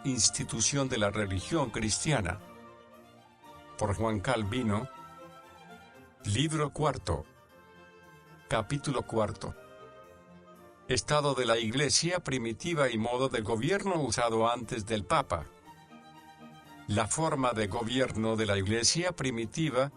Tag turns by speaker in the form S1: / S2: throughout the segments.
S1: Institución de la religión cristiana. Por Juan Calvino. Libro cuarto. Capítulo cuarto. Estado de la Iglesia primitiva y modo de gobierno usado antes del Papa. La forma de gobierno de la Iglesia primitiva.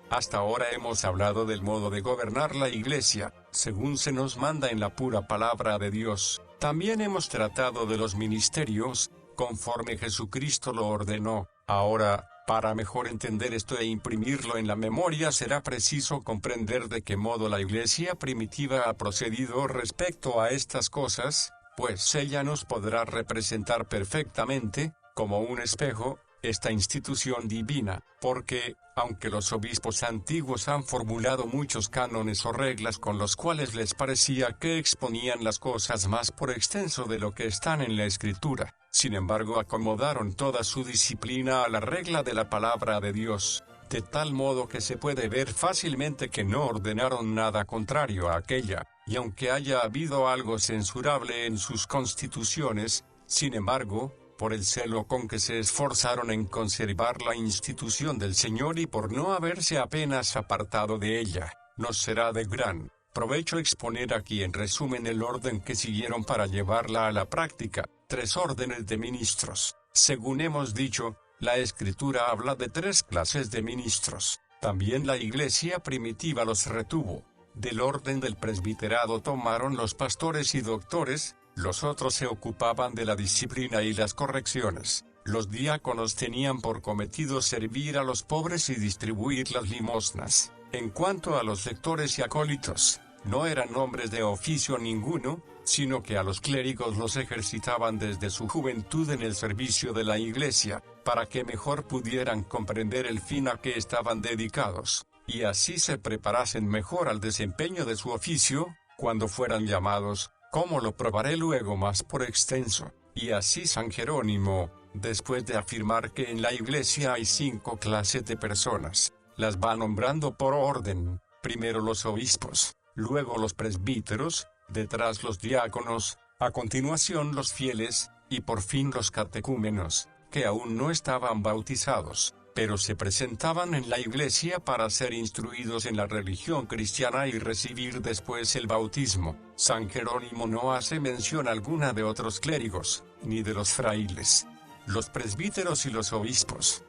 S1: Hasta ahora hemos hablado del modo de gobernar la Iglesia, según se nos manda en la pura palabra de Dios. También hemos tratado de los ministerios, conforme Jesucristo lo ordenó. Ahora, para mejor entender esto e imprimirlo en la memoria, será preciso comprender de qué modo la Iglesia primitiva ha procedido respecto a estas cosas, pues ella nos podrá representar perfectamente, como un espejo, esta institución divina, porque, aunque los obispos antiguos han formulado muchos cánones o reglas con los cuales les parecía que exponían las cosas más por extenso de lo que están en la Escritura, sin embargo acomodaron toda su disciplina a la regla de la palabra de Dios, de tal modo que se puede ver fácilmente que no ordenaron nada contrario a aquella, y aunque haya habido algo censurable en sus constituciones, sin embargo, por el celo con que se esforzaron en conservar la institución del Señor y por no haberse apenas apartado de ella, nos será de gran provecho exponer aquí en resumen el orden que siguieron para llevarla a la práctica. 3 órdenes de ministros. Según hemos dicho, la Escritura habla de 3 clases de ministros. También la Iglesia primitiva los retuvo. Del orden del presbiterado tomaron los pastores y doctores. Los otros se ocupaban de la disciplina y las correcciones. Los diáconos tenían por cometido servir a los pobres y distribuir las limosnas. En cuanto a los lectores y acólitos, no eran hombres de oficio ninguno, sino que a los clérigos los ejercitaban desde su juventud en el servicio de la Iglesia, para que mejor pudieran comprender el fin a que estaban dedicados, y así se preparasen mejor al desempeño de su oficio, cuando fueran llamados, como lo probaré luego más por extenso. Y así San Jerónimo, después de afirmar que en la Iglesia hay 5 clases de personas, las va nombrando por orden: primero los obispos, luego los presbíteros, detrás los diáconos, a continuación los fieles, y por fin los catecúmenos, que aún no estaban bautizados, pero se presentaban en la Iglesia para ser instruidos en la religión cristiana y recibir después el bautismo. San Jerónimo no hace mención alguna de otros clérigos, ni de los frailes. Los presbíteros y los obispos.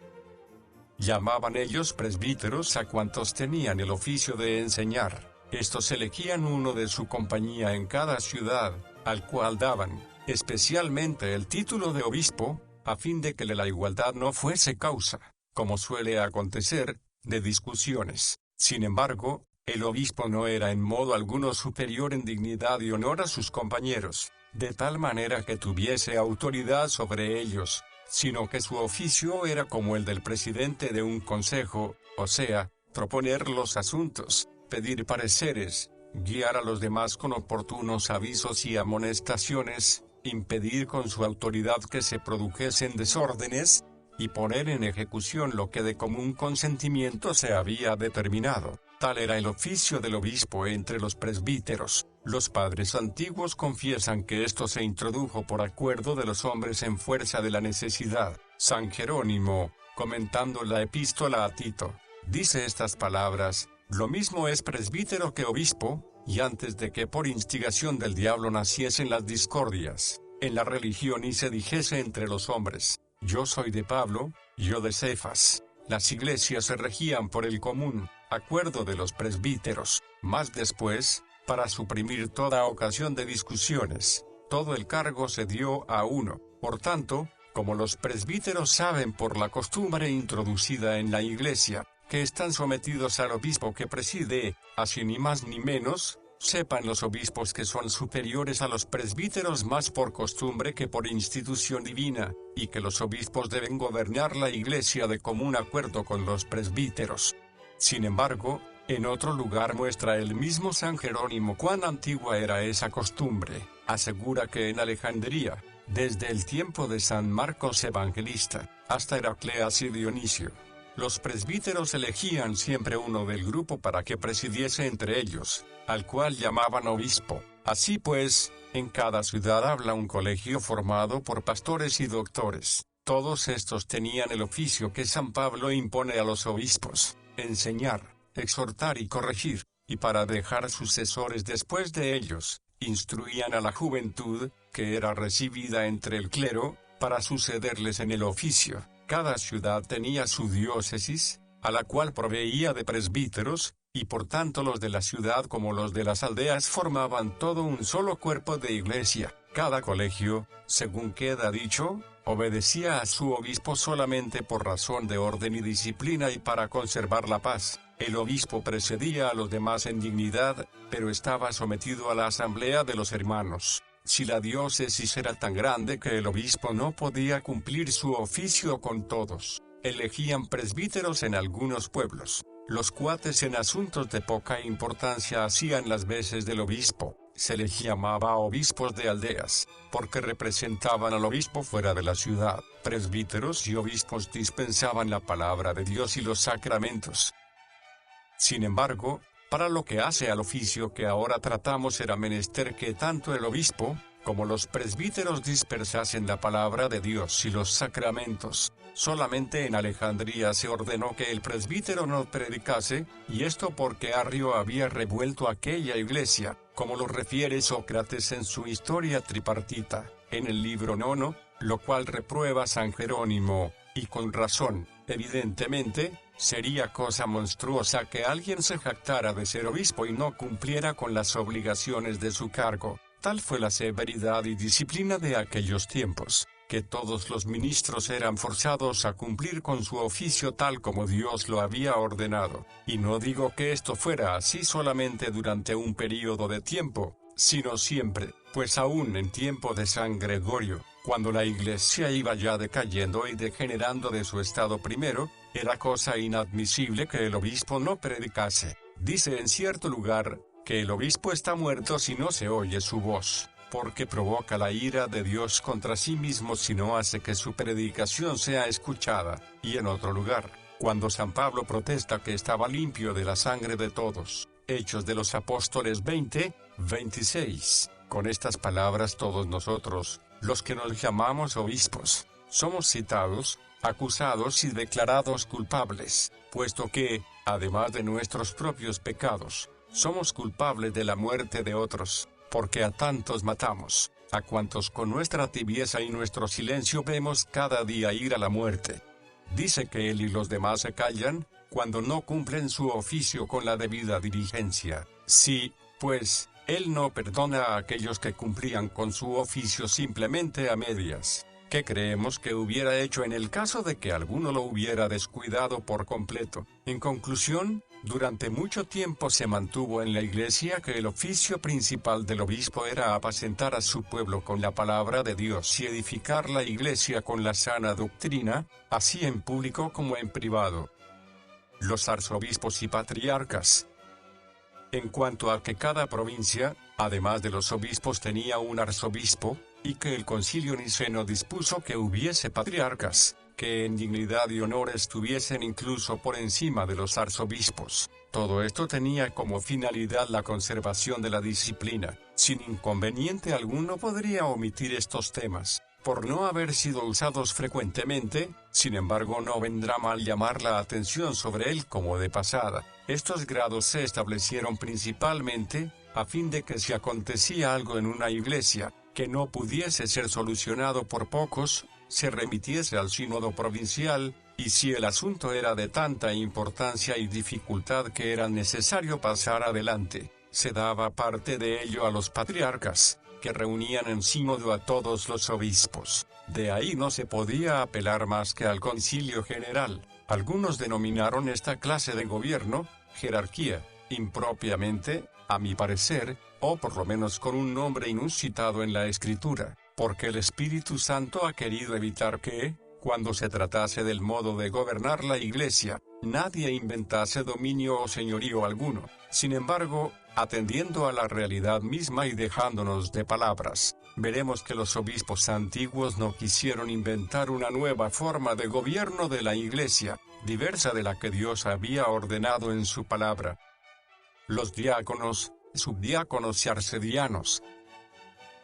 S1: Llamaban ellos presbíteros a cuantos tenían el oficio de enseñar. Estos elegían uno de su compañía en cada ciudad, al cual daban, especialmente el título de obispo, a fin de que la igualdad no fuese causa, como suele acontecer, de discusiones. Sin embargo, el obispo no era en modo alguno superior en dignidad y honor a sus compañeros, de tal manera que tuviese autoridad sobre ellos, sino que su oficio era como el del presidente de un consejo, o sea, proponer los asuntos, pedir pareceres, guiar a los demás con oportunos avisos y amonestaciones, impedir con su autoridad que se produjesen desórdenes, y poner en ejecución lo que de común consentimiento se había determinado. Tal era el oficio del obispo entre los presbíteros. Los padres antiguos confiesan que esto se introdujo por acuerdo de los hombres en fuerza de la necesidad. San Jerónimo, comentando la epístola a Tito, dice estas palabras: lo mismo es presbítero que obispo, y antes de que por instigación del diablo naciesen las discordias en la religión y se dijese entre los hombres: yo soy de Pablo, yo de Cefas. Las iglesias se regían por el común acuerdo de los presbíteros, mas después, para suprimir toda ocasión de discusiones, todo el cargo se dio a uno. Por tanto, como los presbíteros saben por la costumbre introducida en la iglesia, que están sometidos al obispo que preside, así ni más ni menos, sepan los obispos que son superiores a los presbíteros más por costumbre que por institución divina, y que los obispos deben gobernar la iglesia de común acuerdo con los presbíteros. Sin embargo, en otro lugar muestra el mismo San Jerónimo cuán antigua era esa costumbre. Asegura que en Alejandría, desde el tiempo de San Marcos Evangelista, hasta Heracleas y Dionisio, los presbíteros elegían siempre uno del grupo para que presidiese entre ellos, al cual llamaban obispo. Así pues, en cada ciudad habla un colegio formado por pastores y doctores. Todos estos tenían el oficio que San Pablo impone a los obispos: enseñar, exhortar y corregir, y para dejar sucesores después de ellos, instruían a la juventud, que era recibida entre el clero, para sucederles en el oficio. Cada ciudad tenía su diócesis, a la cual proveía de presbíteros, y por tanto los de la ciudad como los de las aldeas formaban todo un solo cuerpo de iglesia. Cada colegio, según queda dicho, obedecía a su obispo solamente por razón de orden y disciplina y para conservar la paz. El obispo precedía a los demás en dignidad, pero estaba sometido a la asamblea de los hermanos. Si la diócesis era tan grande que el obispo no podía cumplir su oficio con todos, elegían presbíteros en algunos pueblos. Los cuates en asuntos de poca importancia hacían las veces del obispo. Se les llamaba obispos de aldeas, porque representaban al obispo fuera de la ciudad. Presbíteros y obispos dispensaban la palabra de Dios y los sacramentos. Sin embargo, para lo que hace al oficio que ahora tratamos era menester que tanto el obispo, como los presbíteros dispersasen la palabra de Dios y los sacramentos. Solamente en Alejandría se ordenó que el presbítero no predicase, y esto porque Arrio había revuelto aquella iglesia, como lo refiere Sócrates en su Historia Tripartita, en el libro 9, lo cual reprueba San Jerónimo, y con razón. Evidentemente, sería cosa monstruosa que alguien se jactara de ser obispo y no cumpliera con las obligaciones de su cargo. Tal fue la severidad y disciplina de aquellos tiempos, que todos los ministros eran forzados a cumplir con su oficio tal como Dios lo había ordenado. Y no digo que esto fuera así solamente durante un período de tiempo, sino siempre, pues aún en tiempo de San Gregorio, cuando la iglesia iba ya decayendo y degenerando de su estado primero, era cosa inadmisible que el obispo no predicase. Dice en cierto lugar, que el obispo está muerto si no se oye su voz, porque provoca la ira de Dios contra sí mismo si no hace que su predicación sea escuchada. Y en otro lugar, cuando San Pablo protesta que estaba limpio de la sangre de todos, Hechos de los Apóstoles 20:26, con estas palabras todos nosotros, los que nos llamamos obispos, somos citados, acusados y declarados culpables, puesto que, además de nuestros propios pecados, somos culpables de la muerte de otros, porque a tantos matamos, a cuantos con nuestra tibieza y nuestro silencio vemos cada día ir a la muerte. Dice que él y los demás se callan, cuando no cumplen su oficio con la debida diligencia. Sí, pues, él no perdona a aquellos que cumplían con su oficio simplemente a medias. ¿Qué creemos que hubiera hecho en el caso de que alguno lo hubiera descuidado por completo? En conclusión, durante mucho tiempo se mantuvo en la iglesia que el oficio principal del obispo era apacentar a su pueblo con la palabra de Dios y edificar la iglesia con la sana doctrina, así en público como en privado. Los arzobispos y patriarcas. En cuanto a que cada provincia, además de los obispos, tenía un arzobispo, y que el concilio niceno dispuso que hubiese patriarcas, que en dignidad y honor estuviesen incluso por encima de los arzobispos. Todo esto tenía como finalidad la conservación de la disciplina. Sin inconveniente alguno podría omitir estos temas, por no haber sido usados frecuentemente. Sin embargo, no vendrá mal llamar la atención sobre él como de pasada. Estos grados se establecieron principalmente, a fin de que si acontecía algo en una iglesia, que no pudiese ser solucionado por pocos, se remitiese al sínodo provincial, y si el asunto era de tanta importancia y dificultad que era necesario pasar adelante, se daba parte de ello a los patriarcas, que reunían en sínodo a todos los obispos. De ahí no se podía apelar más que al concilio general. Algunos denominaron esta clase de gobierno jerarquía, impropiamente, a mi parecer, o por lo menos con un nombre inusitado en la Escritura, porque el Espíritu Santo ha querido evitar que, cuando se tratase del modo de gobernar la Iglesia, nadie inventase dominio o señorío alguno. Sin embargo, atendiendo a la realidad misma y dejándonos de palabras, veremos que los obispos antiguos no quisieron inventar una nueva forma de gobierno de la Iglesia, diversa de la que Dios había ordenado en su palabra. Los diáconos, subdiáconos y arcedianos.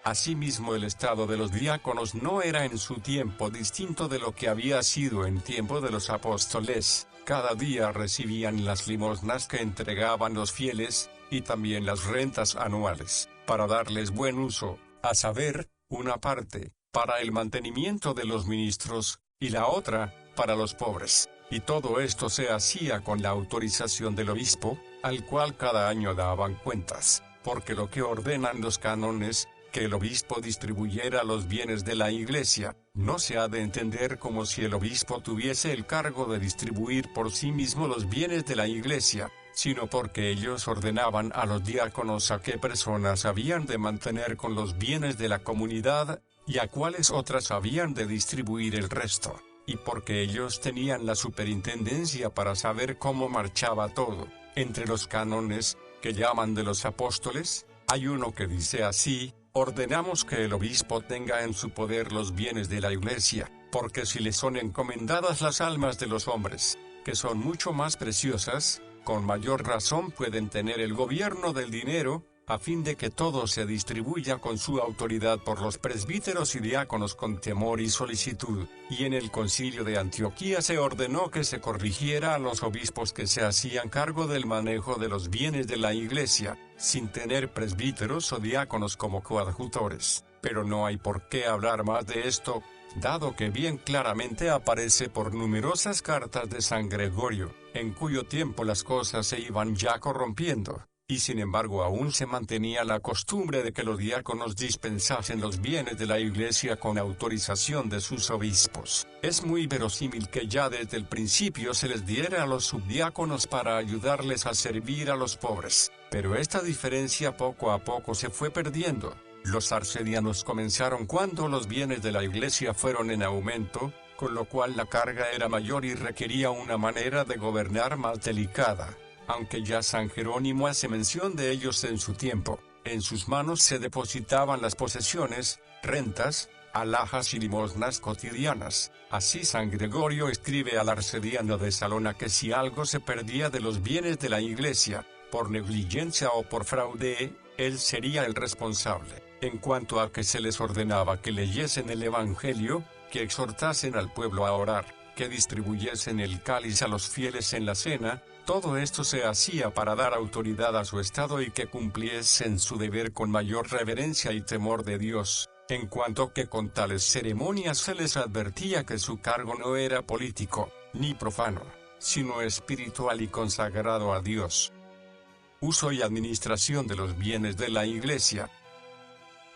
S1: Asimismo, el estado de los diáconos no era en su tiempo distinto de lo que había sido en tiempo de los apóstoles. Cada día recibían las limosnas que entregaban los fieles, y también las rentas anuales, para darles buen uso, a saber, una parte, para el mantenimiento de los ministros, y la otra, para los pobres. Y todo esto se hacía con la autorización del obispo, al cual cada año daban cuentas, porque lo que ordenan los cánones, que el obispo distribuyera los bienes de la iglesia, no se ha de entender como si el obispo tuviese el cargo de distribuir por sí mismo los bienes de la iglesia, sino porque ellos ordenaban a los diáconos a qué personas habían de mantener con los bienes de la comunidad, y a cuáles otras habían de distribuir el resto, y porque ellos tenían la superintendencia para saber cómo marchaba todo. Entre los cánones, que llaman de los apóstoles, hay uno que dice así: ordenamos que el obispo tenga en su poder los bienes de la iglesia, porque si le son encomendadas las almas de los hombres, que son mucho más preciosas, con mayor razón pueden tener el gobierno del dinero, a fin de que todo se distribuya con su autoridad por los presbíteros y diáconos con temor y solicitud. Y en el concilio de Antioquía se ordenó que se corrigiera a los obispos que se hacían cargo del manejo de los bienes de la iglesia, sin tener presbíteros o diáconos como coadjutores. Pero no hay por qué hablar más de esto, dado que bien claramente aparece por numerosas cartas de San Gregorio, en cuyo tiempo las cosas se iban ya corrompiendo. Y sin embargo aún se mantenía la costumbre de que los diáconos dispensasen los bienes de la iglesia con autorización de sus obispos. Es muy verosímil que ya desde el principio se les diera a los subdiáconos para ayudarles a servir a los pobres, pero esta diferencia poco a poco se fue perdiendo. Los arcedianos comenzaron cuando los bienes de la iglesia fueron en aumento, con lo cual la carga era mayor y requería una manera de gobernar más delicada. Aunque ya San Jerónimo hace mención de ellos en su tiempo, en sus manos se depositaban las posesiones, rentas, alhajas y limosnas cotidianas. Así San Gregorio escribe al arcediano de Salona que si algo se perdía de los bienes de la iglesia, por negligencia o por fraude, él sería el responsable. En cuanto a que se les ordenaba que leyesen el Evangelio, que exhortasen al pueblo a orar, que distribuyesen el cáliz a los fieles en la cena, todo esto se hacía para dar autoridad a su estado y que cumpliesen su deber con mayor reverencia y temor de Dios, en cuanto que con tales ceremonias se les advertía que su cargo no era político, ni profano, sino espiritual y consagrado a Dios. Uso y administración de los bienes de la iglesia.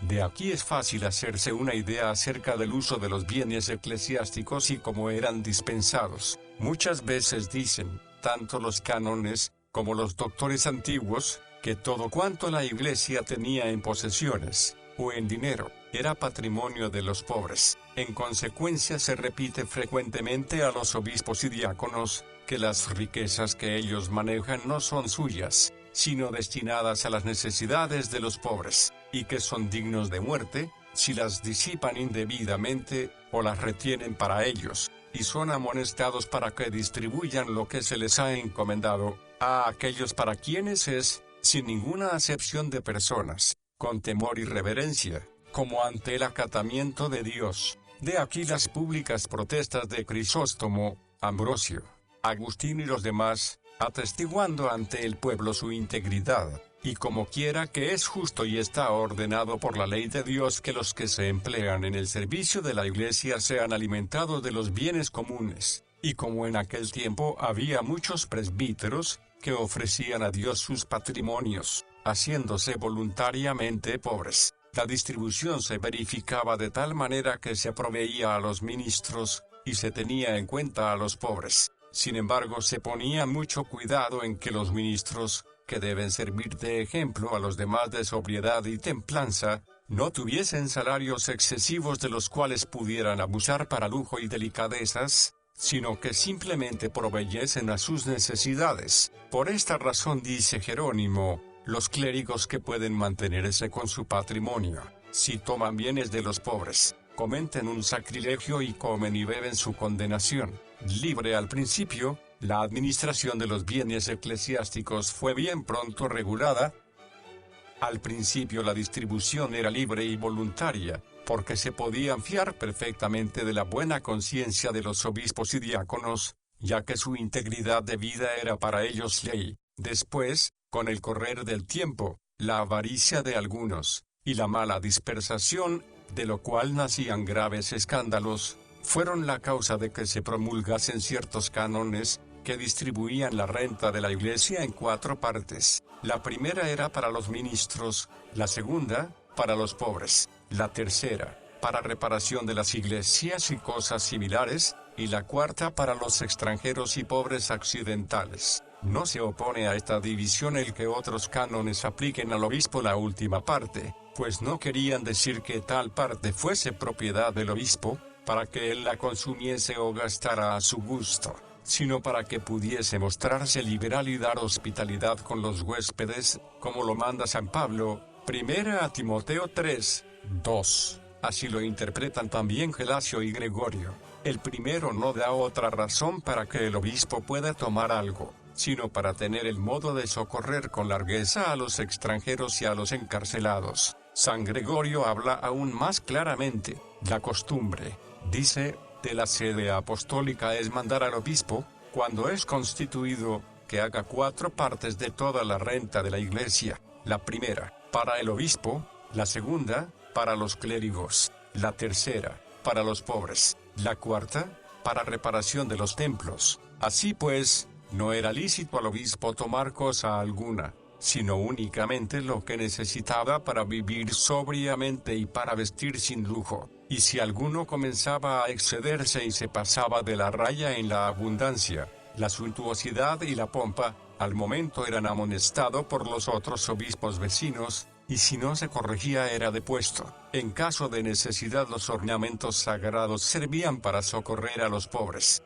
S1: De aquí es fácil hacerse una idea acerca del uso de los bienes eclesiásticos y cómo eran dispensados. Muchas veces dicen, tanto los cánones, como los doctores antiguos, que todo cuanto la iglesia tenía en posesiones, o en dinero, era patrimonio de los pobres. En consecuencia se repite frecuentemente a los obispos y diáconos, que las riquezas que ellos manejan no son suyas, sino destinadas a las necesidades de los pobres, y que son dignos de muerte, si las disipan indebidamente, o las retienen para ellos, y son amonestados para que distribuyan lo que se les ha encomendado, a aquellos para quienes es, sin ninguna acepción de personas, con temor y reverencia, como ante el acatamiento de Dios. De aquí las públicas protestas de Crisóstomo, Ambrosio, Agustín y los demás, atestiguando ante el pueblo su integridad, y como quiera que es justo y está ordenado por la ley de Dios que los que se emplean en el servicio de la iglesia sean alimentados de los bienes comunes, y como en aquel tiempo había muchos presbíteros, que ofrecían a Dios sus patrimonios, haciéndose voluntariamente pobres, la distribución se verificaba de tal manera que se proveía a los ministros, y se tenía en cuenta a los pobres. Sin embargo, se ponía mucho cuidado en que los ministros, que deben servir de ejemplo a los demás de sobriedad y templanza, no tuviesen salarios excesivos de los cuales pudieran abusar para lujo y delicadezas, sino que simplemente proveyesen a sus necesidades. Por esta razón dice Jerónimo, los clérigos que pueden mantenerse con su patrimonio, si toman bienes de los pobres, cometen un sacrilegio y comen y beben su condenación. Libre al principio, la administración de los bienes eclesiásticos fue bien pronto regulada, Al principio la distribución era libre y voluntaria, porque se podían fiar perfectamente de la buena conciencia de los obispos y diáconos, ya que su integridad de vida era para ellos ley. Después, con el correr del tiempo, la avaricia de algunos, y la mala dispersación, de lo cual nacían graves escándalos, fueron la causa de que se promulgasen ciertos cánones, que distribuían la renta de la Iglesia en 4 partes. La primera era para los ministros, la segunda, para los pobres, la tercera, para reparación de las iglesias y cosas similares, y la cuarta para los extranjeros y pobres accidentales. No se opone a esta división el que otros cánones apliquen al obispo la última parte, pues no querían decir que tal parte fuese propiedad del obispo, para que él la consumiese o gastara a su gusto, sino para que pudiese mostrarse liberal y dar hospitalidad con los huéspedes, como lo manda San Pablo, 1 a Timoteo 3, 2. Así lo interpretan también Gelasio y Gregorio. El primero no da otra razón para que el obispo pueda tomar algo, sino para tener el modo de socorrer con largueza a los extranjeros y a los encarcelados. San Gregorio habla aún más claramente. La costumbre, dice, de la sede apostólica es mandar al obispo, cuando es constituido, que haga 4 partes de toda la renta de la iglesia. La primera, para el obispo; la segunda, para los clérigos; la tercera, para los pobres; la cuarta, para reparación de los templos. Así pues, no era lícito al obispo tomar cosa alguna, sino únicamente lo que necesitaba para vivir sobriamente y para vestir sin lujo. Y si alguno comenzaba a excederse y se pasaba de la raya en la abundancia, la suntuosidad y la pompa, al momento eran amonestados por los otros obispos vecinos, y si no se corregía era depuesto. En caso de necesidad los ornamentos sagrados servían para socorrer a los pobres.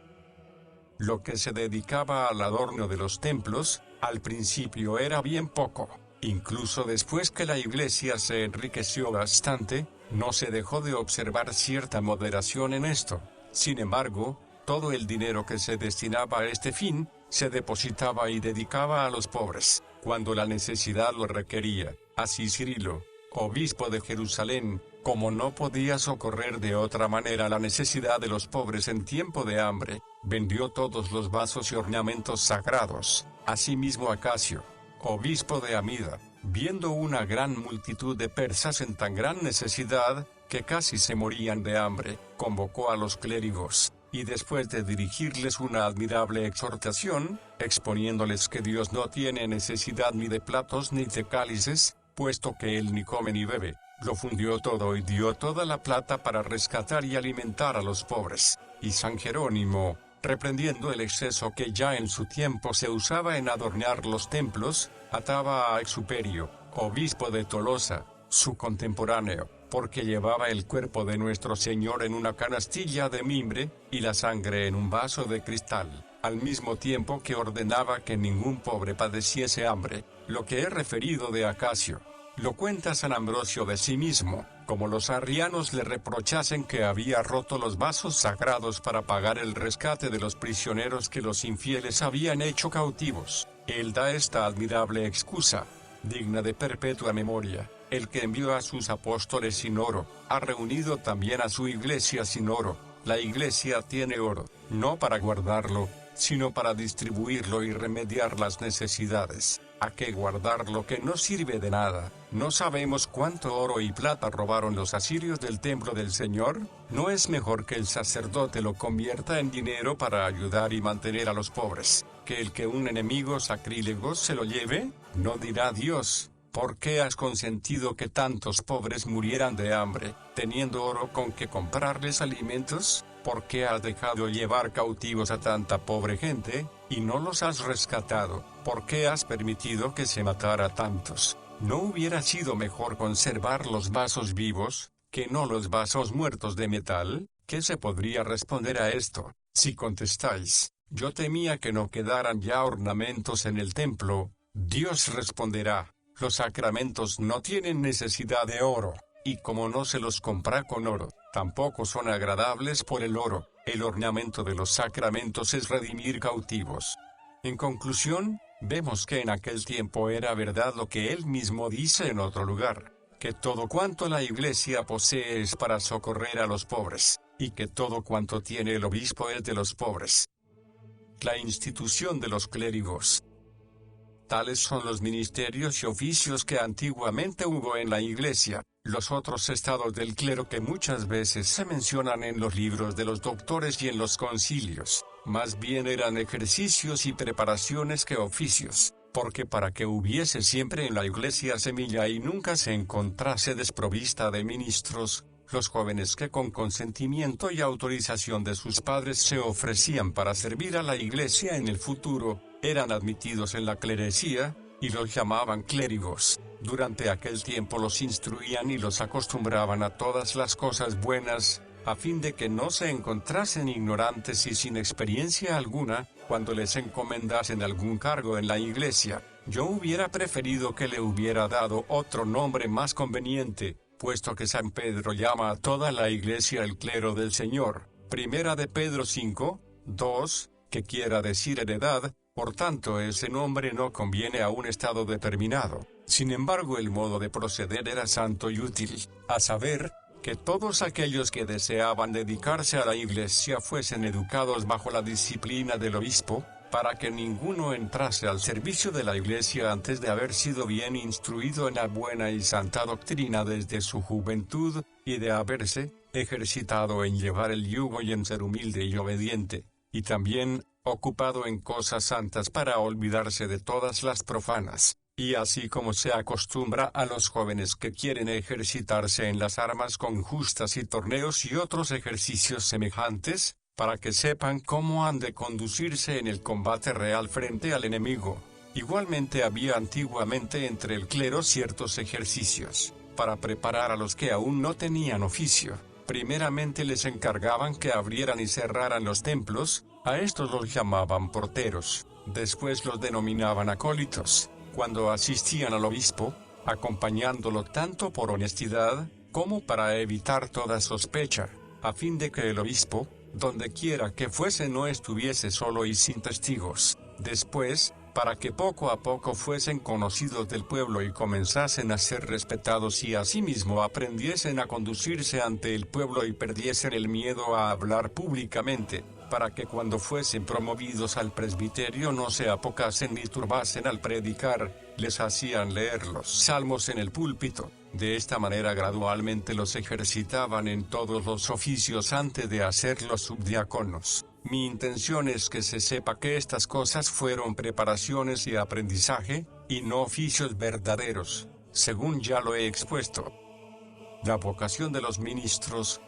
S1: Lo que se dedicaba al adorno de los templos, al principio era bien poco. Incluso después que la iglesia se enriqueció bastante, no se dejó de observar cierta moderación en esto. Sin embargo, todo el dinero que se destinaba a este fin, se depositaba y dedicaba a los pobres, cuando la necesidad lo requería. Así Cirilo, obispo de Jerusalén, como no podía socorrer de otra manera la necesidad de los pobres en tiempo de hambre, vendió todos los vasos y ornamentos sagrados. Asimismo Acasio, obispo de Amida, viendo una gran multitud de persas en tan gran necesidad, que casi se morían de hambre, convocó a los clérigos, y después de dirigirles una admirable exhortación, exponiéndoles que Dios no tiene necesidad ni de platos ni de cálices, puesto que él ni come ni bebe, lo fundió todo y dio toda la plata para rescatar y alimentar a los pobres. Y San Jerónimo, reprendiendo el exceso que ya en su tiempo se usaba en adornar los templos, ataba a Exuperio, obispo de Tolosa, su contemporáneo, porque llevaba el cuerpo de nuestro Señor en una canastilla de mimbre, y la sangre en un vaso de cristal, al mismo tiempo que ordenaba que ningún pobre padeciese hambre. Lo que he referido de Acasio, lo cuenta San Ambrosio de sí mismo, como los arrianos le reprochasen que había roto los vasos sagrados para pagar el rescate de los prisioneros que los infieles habían hecho cautivos. Él da esta admirable excusa, digna de perpetua memoria: el que envió a sus apóstoles sin oro, ha reunido también a su iglesia sin oro. La iglesia tiene oro, no para guardarlo, sino para distribuirlo y remediar las necesidades. ¿A qué guardar lo que no sirve de nada? ¿No sabemos cuánto oro y plata robaron los asirios del templo del Señor? ¿No es mejor que el sacerdote lo convierta en dinero para ayudar y mantener a los pobres, que el que un enemigo sacrílego se lo lleve? ¿No dirá Dios: ¿por qué has consentido que tantos pobres murieran de hambre, teniendo oro con que comprarles alimentos? ¿Por qué has dejado llevar cautivos a tanta pobre gente, y no los has rescatado? ¿Por qué has permitido que se matara tantos? ¿No hubiera sido mejor conservar los vasos vivos, que no los vasos muertos de metal? ¿Qué se podría responder a esto? Si contestáis: yo temía que no quedaran ya ornamentos en el templo, Dios responderá: los sacramentos no tienen necesidad de oro, y como no se los compra con oro, tampoco son agradables por el oro. El ornamento de los sacramentos es redimir cautivos. En conclusión, Vemos que en aquel tiempo era verdad lo que él mismo dice en otro lugar, que todo cuanto la Iglesia posee es para socorrer a los pobres, y que todo cuanto tiene el obispo es de los pobres. La institución de los clérigos. Tales son los ministerios y oficios que antiguamente hubo en la Iglesia, los otros estados del clero que muchas veces se mencionan en los libros de los doctores y en los concilios, más bien eran ejercicios y preparaciones que oficios, porque para que hubiese siempre en la Iglesia semilla y nunca se encontrase desprovista de ministros, los jóvenes que con consentimiento y autorización de sus padres se ofrecían para servir a la Iglesia en el futuro, eran admitidos en la clerecía, y los llamaban clérigos. Durante aquel tiempo los instruían y los acostumbraban a todas las cosas buenas, a fin de que no se encontrasen ignorantes y sin experiencia alguna, cuando les encomendasen algún cargo en la Iglesia. Yo hubiera preferido que le hubiera dado otro nombre más conveniente, puesto que San Pedro llama a toda la Iglesia el clero del Señor. Primera de Pedro 5, 2, que quiera decir heredad, por tanto ese nombre no conviene a un estado determinado. Sin embargo, el modo de proceder era santo y útil, a saber, que todos aquellos que deseaban dedicarse a la Iglesia fuesen educados bajo la disciplina del obispo, para que ninguno entrase al servicio de la Iglesia antes de haber sido bien instruido en la buena y santa doctrina desde su juventud, y de haberse ejercitado en llevar el yugo y en ser humilde y obediente, y también ocupado en cosas santas para olvidarse de todas las profanas. Y así como se acostumbra a los jóvenes que quieren ejercitarse en las armas con justas y torneos y otros ejercicios semejantes, para que sepan cómo han de conducirse en el combate real frente al enemigo. Igualmente había antiguamente entre el clero ciertos ejercicios, para preparar a los que aún no tenían oficio. Primeramente les encargaban que abrieran y cerraran los templos, a estos los llamaban porteros, después los denominaban acólitos, cuando asistían al obispo, acompañándolo tanto por honestidad, como para evitar toda sospecha, a fin de que el obispo, donde quiera que fuese, no estuviese solo y sin testigos. Después, para que poco a poco fuesen conocidos del pueblo y comenzasen a ser respetados y asimismo aprendiesen a conducirse ante el pueblo y perdiesen el miedo a hablar públicamente, para que cuando fuesen promovidos al presbiterio no se apocasen ni turbasen al predicar, les hacían leer los salmos en el púlpito. De esta manera gradualmente los ejercitaban en todos los oficios antes de hacerlos subdiáconos. Mi intención es que se sepa que estas cosas fueron preparaciones y aprendizaje, y no oficios verdaderos, según ya lo he expuesto. La vocación de los ministros.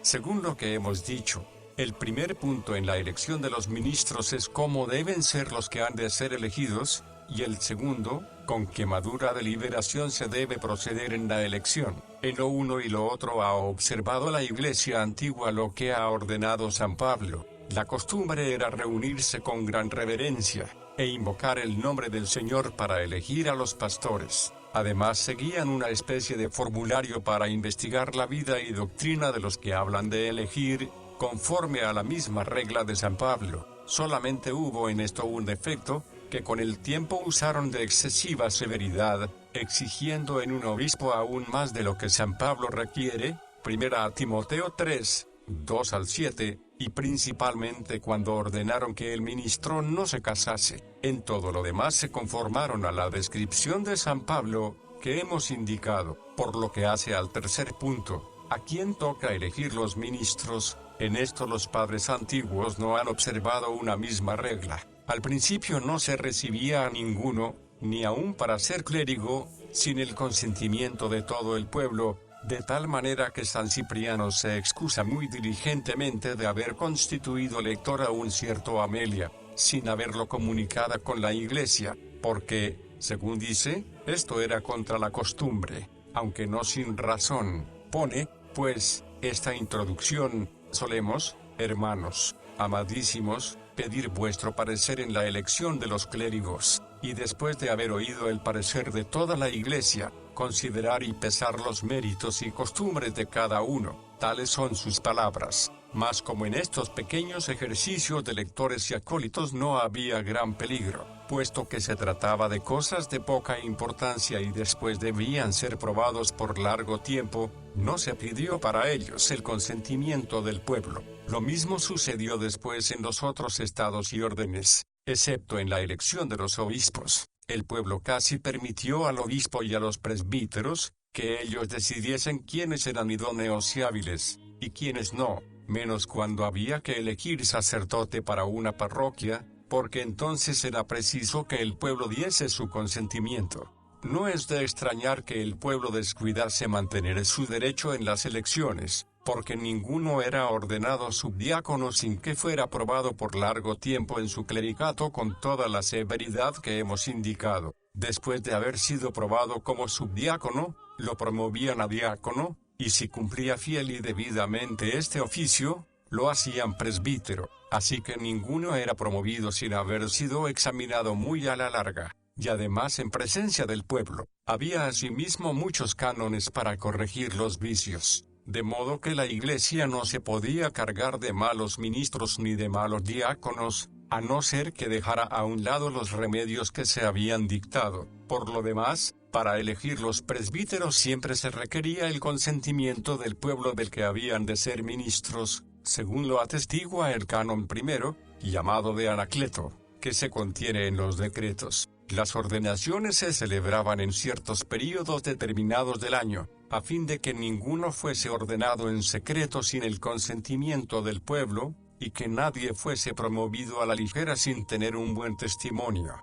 S1: Según lo que hemos dicho, el primer punto en la elección de los ministros es cómo deben ser los que han de ser elegidos, y el segundo, con qué madura deliberación se debe proceder en la elección. En lo uno y lo otro ha observado la Iglesia antigua lo que ha ordenado San Pablo. La costumbre era reunirse con gran reverencia, e invocar el nombre del Señor para elegir a los pastores. Además seguían una especie de formulario para investigar la vida y doctrina de los que hablan de elegir, conforme a la misma regla de San Pablo. Solamente hubo en esto un defecto, que con el tiempo usaron de excesiva severidad, exigiendo en un obispo aún más de lo que San Pablo requiere, 1 Timoteo 3, 2 al 7, y principalmente cuando ordenaron que el ministro no se casase. En todo lo demás se conformaron a la descripción de San Pablo, que hemos indicado. Por lo que hace al tercer punto, ¿a quién toca elegir los ministros? En esto los padres antiguos no han observado una misma regla. Al principio no se recibía a ninguno, ni aun para ser clérigo, sin el consentimiento de todo el pueblo, de tal manera que San Cipriano se excusa muy diligentemente de haber constituido lector a un cierto Amelia, sin haberlo comunicada con la Iglesia, porque, según dice, esto era contra la costumbre, aunque no sin razón. Pone, pues, esta introducción: solemos, hermanos, amadísimos, pedir vuestro parecer en la elección de los clérigos, y después de haber oído el parecer de toda la Iglesia, considerar y pesar los méritos y costumbres de cada uno. Tales son sus palabras. Mas como en estos pequeños ejercicios de lectores y acólitos no había gran peligro, puesto que se trataba de cosas de poca importancia y después debían ser probados por largo tiempo, no se pidió para ellos el consentimiento del pueblo. Lo mismo sucedió después en los otros estados y órdenes, excepto en la elección de los obispos. El pueblo casi permitió al obispo y a los presbíteros que ellos decidiesen quiénes eran idóneos y hábiles, y quiénes no, menos cuando había que elegir sacerdote para una parroquia, porque entonces era preciso que el pueblo diese su consentimiento. No es de extrañar que el pueblo descuidase mantener su derecho en las elecciones, porque ninguno era ordenado subdiácono sin que fuera probado por largo tiempo en su clericato con toda la severidad que hemos indicado. Después de haber sido probado como subdiácono, lo promovían a diácono, y si cumplía fiel y debidamente este oficio, lo hacían presbítero, así que ninguno era promovido sin haber sido examinado muy a la larga, y además en presencia del pueblo. Había asimismo muchos cánones para corregir los vicios, de modo que la Iglesia no se podía cargar de malos ministros ni de malos diáconos, a no ser que dejara a un lado los remedios que se habían dictado. Por lo demás, para elegir los presbíteros siempre se requería el consentimiento del pueblo del que habían de ser ministros, según lo atestigua el canon primero, llamado de Anacleto, que se contiene en los decretos. Las ordenaciones se celebraban en ciertos períodos determinados del año, a fin de que ninguno fuese ordenado en secreto sin el consentimiento del pueblo, y que nadie fuese promovido a la ligera sin tener un buen testimonio.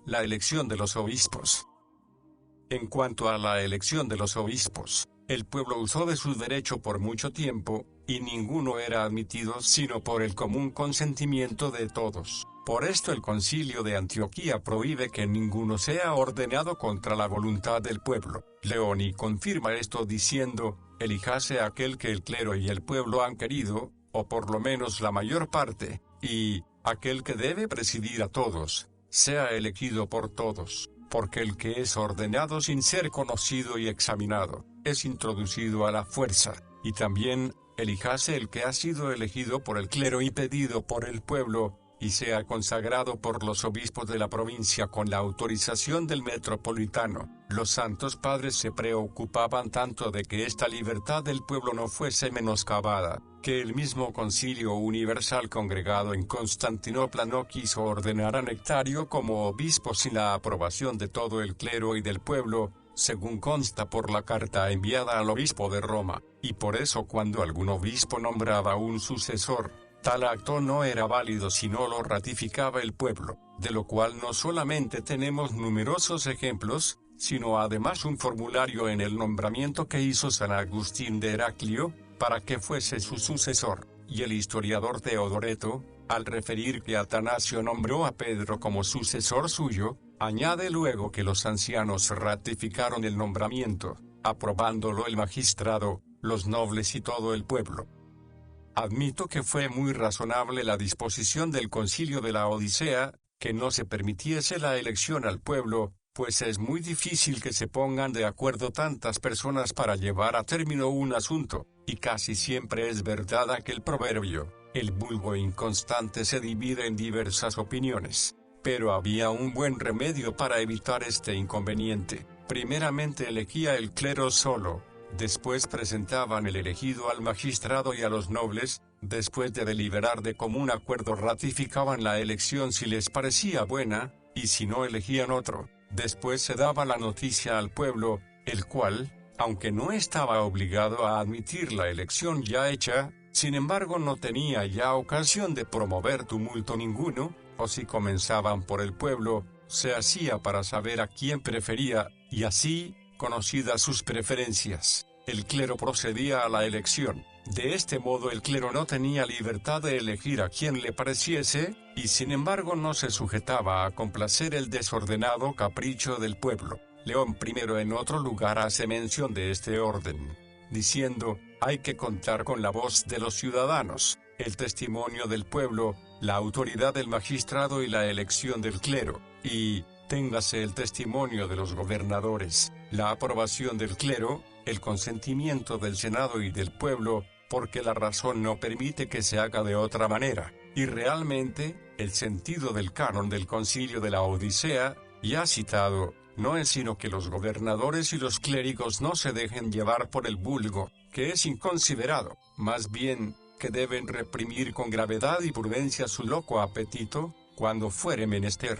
S1: La elección de los obispos. En cuanto a la elección de los obispos, el pueblo usó de su derecho por mucho tiempo, y ninguno era admitido sino por el común consentimiento de todos. Por esto el Concilio de Antioquía prohíbe que ninguno sea ordenado contra la voluntad del pueblo. Leoni confirma esto diciendo: elíjase aquel que el clero y el pueblo han querido, o por lo menos la mayor parte, y aquel que debe presidir a todos, sea elegido por todos, porque el que es ordenado sin ser conocido y examinado, es introducido a la fuerza, y también, elíjase el que ha sido elegido por el clero y pedido por el pueblo, y sea consagrado por los obispos de la provincia con la autorización del metropolitano. Los santos padres se preocupaban tanto de que esta libertad del pueblo no fuese menoscabada, que el mismo Concilio Universal congregado en Constantinopla no quiso ordenar a Nectario como obispo sin la aprobación de todo el clero y del pueblo, según consta por la carta enviada al obispo de Roma, y por eso cuando algún obispo nombraba un sucesor, tal acto no era válido si no lo ratificaba el pueblo, de lo cual no solamente tenemos numerosos ejemplos, sino además un formulario en el nombramiento que hizo San Agustín de Heraclio, para que fuese su sucesor, y el historiador Teodoreto, al referir que Atanasio nombró a Pedro como sucesor suyo, añade luego que los ancianos ratificaron el nombramiento, aprobándolo el magistrado, los nobles y todo el pueblo. Admito que fue muy razonable la disposición del Concilio de la Odisea, que no se permitiese la elección al pueblo, pues es muy difícil que se pongan de acuerdo tantas personas para llevar a término un asunto, y casi siempre es verdad aquel proverbio: el vulgo inconstante se divide en diversas opiniones. Pero había un buen remedio para evitar este inconveniente. Primeramente elegía el clero solo, después presentaban el elegido al magistrado y a los nobles, después de deliberar de común acuerdo ratificaban la elección si les parecía buena, y si no elegían otro. Después se daba la noticia al pueblo, el cual, aunque no estaba obligado a admitir la elección ya hecha, sin embargo no tenía ya ocasión de promover tumulto ninguno, o si comenzaban por el pueblo, se hacía para saber a quién prefería, y así, conocidas sus preferencias, el clero procedía a la elección. De este modo el clero no tenía libertad de elegir a quien le pareciese, y sin embargo no se sujetaba a complacer el desordenado capricho del pueblo. León I en otro lugar hace mención de este orden, diciendo: hay que contar con la voz de los ciudadanos, el testimonio del pueblo, la autoridad del magistrado y la elección del clero, y téngase el testimonio de los gobernadores, la aprobación del clero, el consentimiento del Senado y del pueblo, porque la razón no permite que se haga de otra manera, y realmente, el sentido del canon del Concilio de la Odisea, ya citado, no es sino que los gobernadores y los clérigos no se dejen llevar por el vulgo, que es inconsiderado, más bien, que deben reprimir con gravedad y prudencia su loco apetito, cuando fuere menester.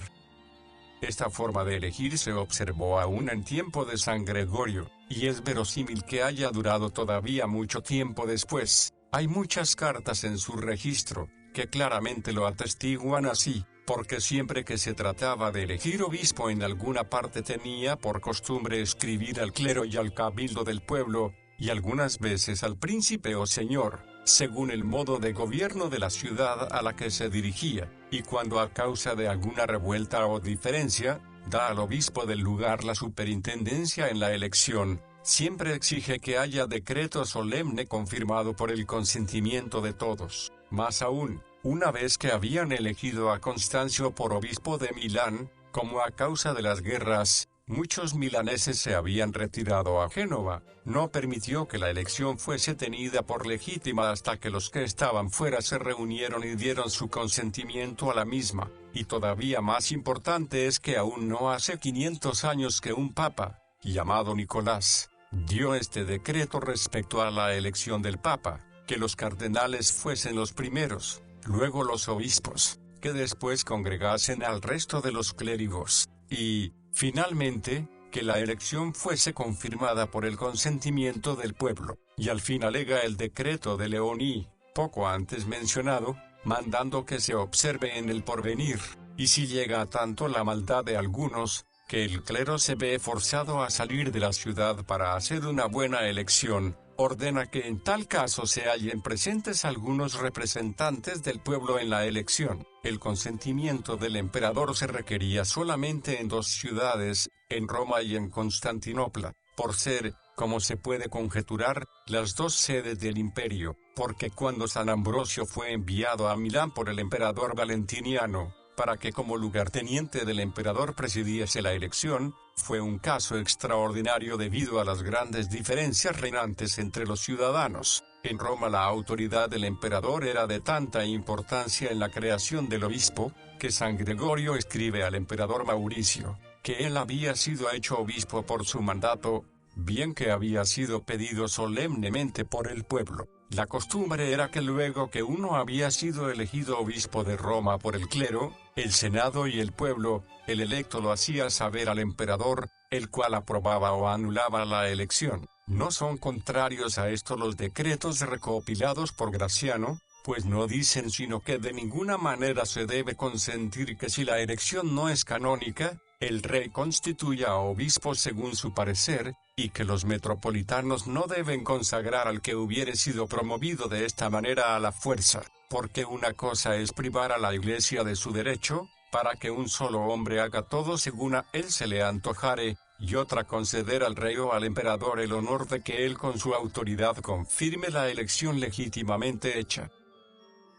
S1: Esta forma de elegir se observó aún en tiempo de San Gregorio, y es verosímil que haya durado todavía mucho tiempo después. Hay muchas cartas en su registro, que claramente lo atestiguan así, porque siempre que se trataba de elegir obispo en alguna parte tenía por costumbre escribir al clero y al cabildo del pueblo, y algunas veces al príncipe o señor, según el modo de gobierno de la ciudad a la que se dirigía, y cuando a causa de alguna revuelta o diferencia, da al obispo del lugar la superintendencia en la elección, siempre exige que haya decreto solemne confirmado por el consentimiento de todos. Más aún, una vez que habían elegido a Constancio por obispo de Milán, como a causa de las guerras, muchos milaneses se habían retirado a Génova, no permitió que la elección fuese tenida por legítima hasta que los que estaban fuera se reunieron y dieron su consentimiento a la misma, y todavía más importante es que aún no hace 500 años que un papa, llamado Nicolás, dio este decreto respecto a la elección del papa, que los cardenales fuesen los primeros, luego los obispos, que después congregasen al resto de los clérigos, y, finalmente, que la elección fuese confirmada por el consentimiento del pueblo, y al fin alega el decreto de Leoni, poco antes mencionado, mandando que se observe en el porvenir, y si llega a tanto la maldad de algunos, que el clero se ve forzado a salir de la ciudad para hacer una buena elección, ordena que en tal caso se hallen presentes algunos representantes del pueblo en la elección. El consentimiento del emperador se requería solamente en 2 ciudades, en Roma y en Constantinopla, por ser, como se puede conjeturar, las 2 sedes del imperio, porque cuando San Ambrosio fue enviado a Milán por el emperador Valentiniano, para que como lugarteniente del emperador presidiese la elección, fue un caso extraordinario debido a las grandes diferencias reinantes entre los ciudadanos. En Roma la autoridad del emperador era de tanta importancia en la creación del obispo, que San Gregorio escribe al emperador Mauricio, que él había sido hecho obispo por su mandato, bien que había sido pedido solemnemente por el pueblo. La costumbre era que luego que uno había sido elegido obispo de Roma por el clero, el senado y el pueblo, el electo lo hacía saber al emperador, el cual aprobaba o anulaba la elección. No son contrarios a esto los decretos recopilados por Graciano, pues no dicen sino que de ninguna manera se debe consentir que si la elección no es canónica, el rey constituya a obispo según su parecer, y que los metropolitanos no deben consagrar al que hubiere sido promovido de esta manera a la fuerza, porque una cosa es privar a la Iglesia de su derecho, para que un solo hombre haga todo según a él se le antojare, y otra conceder al rey o al emperador el honor de que él con su autoridad confirme la elección legítimamente hecha.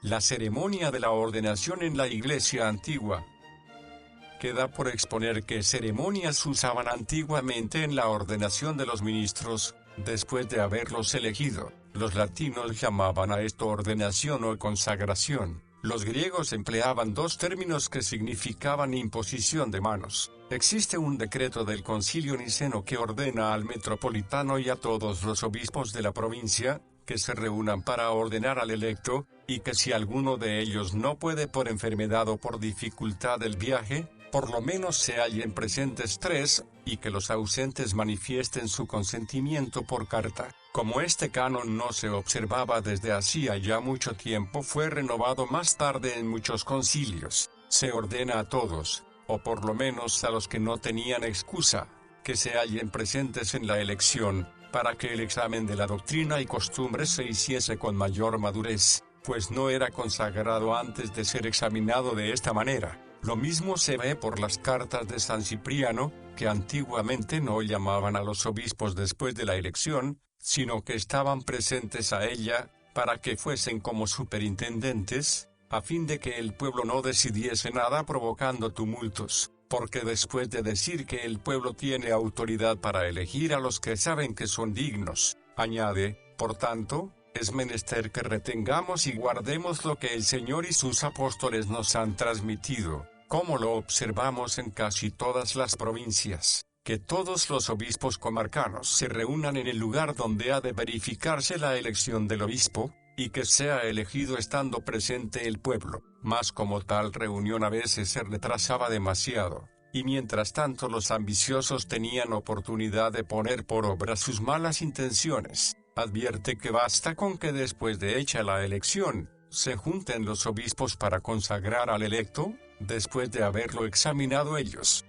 S1: La ceremonia de la ordenación en la Iglesia antigua. Queda por exponer qué ceremonias usaban antiguamente en la ordenación de los ministros, después de haberlos elegido. Los latinos llamaban a esto ordenación o consagración. Los griegos empleaban 2 términos que significaban imposición de manos. Existe un decreto del Concilio Niceno que ordena al metropolitano y a todos los obispos de la provincia, que se reúnan para ordenar al electo, y que si alguno de ellos no puede por enfermedad o por dificultad del viaje, por lo menos se hallen presentes 3, y que los ausentes manifiesten su consentimiento por carta. Como este canon no se observaba desde hacía ya mucho tiempo, fue renovado más tarde en muchos concilios. Se ordena a todos, o por lo menos a los que no tenían excusa, que se hallen presentes en la elección, para que el examen de la doctrina y costumbres se hiciese con mayor madurez, pues no era consagrado antes de ser examinado de esta manera. Lo mismo se ve por las cartas de San Cipriano, que antiguamente no llamaban a los obispos después de la elección, sino que estaban presentes a ella, para que fuesen como superintendentes, a fin de que el pueblo no decidiese nada provocando tumultos, porque después de decir que el pueblo tiene autoridad para elegir a los que saben que son dignos, añade, por tanto, es menester que retengamos y guardemos lo que el Señor y sus apóstoles nos han transmitido, como lo observamos en casi todas las provincias, que todos los obispos comarcanos se reúnan en el lugar donde ha de verificarse la elección del obispo, y que sea elegido estando presente el pueblo. Mas como tal reunión a veces se retrasaba demasiado, y mientras tanto los ambiciosos tenían oportunidad de poner por obra sus malas intenciones, advierte que basta con que después de hecha la elección, se junten los obispos para consagrar al electo, después de haberlo examinado ellos.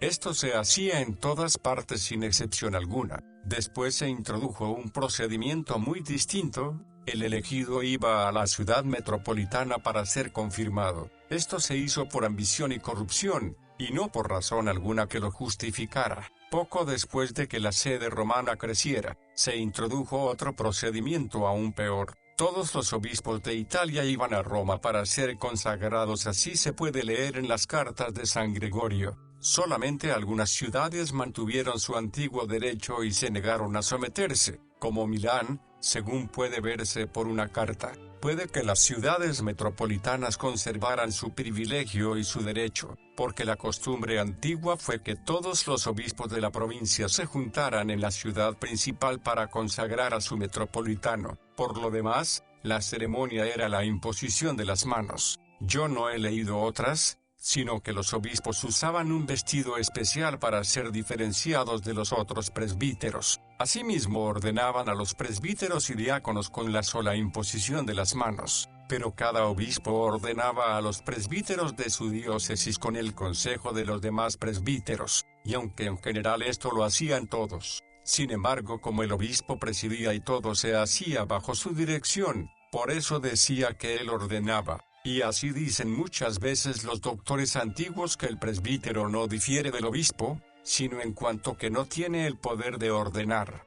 S1: Esto se hacía en todas partes sin excepción alguna. Después se introdujo un procedimiento muy distinto. El elegido iba a la ciudad metropolitana para ser confirmado. Esto se hizo por ambición y corrupción, y no por razón alguna que lo justificara. Poco después de que la sede romana creciera, se introdujo otro procedimiento aún peor. Todos los obispos de Italia iban a Roma para ser consagrados, así se puede leer en las cartas de San Gregorio. Solamente algunas ciudades mantuvieron su antiguo derecho y se negaron a someterse, como Milán, según puede verse por una carta. Puede que las ciudades metropolitanas conservaran su privilegio y su derecho, porque la costumbre antigua fue que todos los obispos de la provincia se juntaran en la ciudad principal para consagrar a su metropolitano. Por lo demás, la ceremonia era la imposición de las manos. Yo no he leído otras, sino que los obispos usaban un vestido especial para ser diferenciados de los otros presbíteros. Asimismo ordenaban a los presbíteros y diáconos con la sola imposición de las manos, pero cada obispo ordenaba a los presbíteros de su diócesis con el consejo de los demás presbíteros, y aunque en general esto lo hacían todos, sin embargo como el obispo presidía y todo se hacía bajo su dirección, por eso decía que él ordenaba. Y así dicen muchas veces los doctores antiguos que el presbítero no difiere del obispo, sino en cuanto que no tiene el poder de ordenar.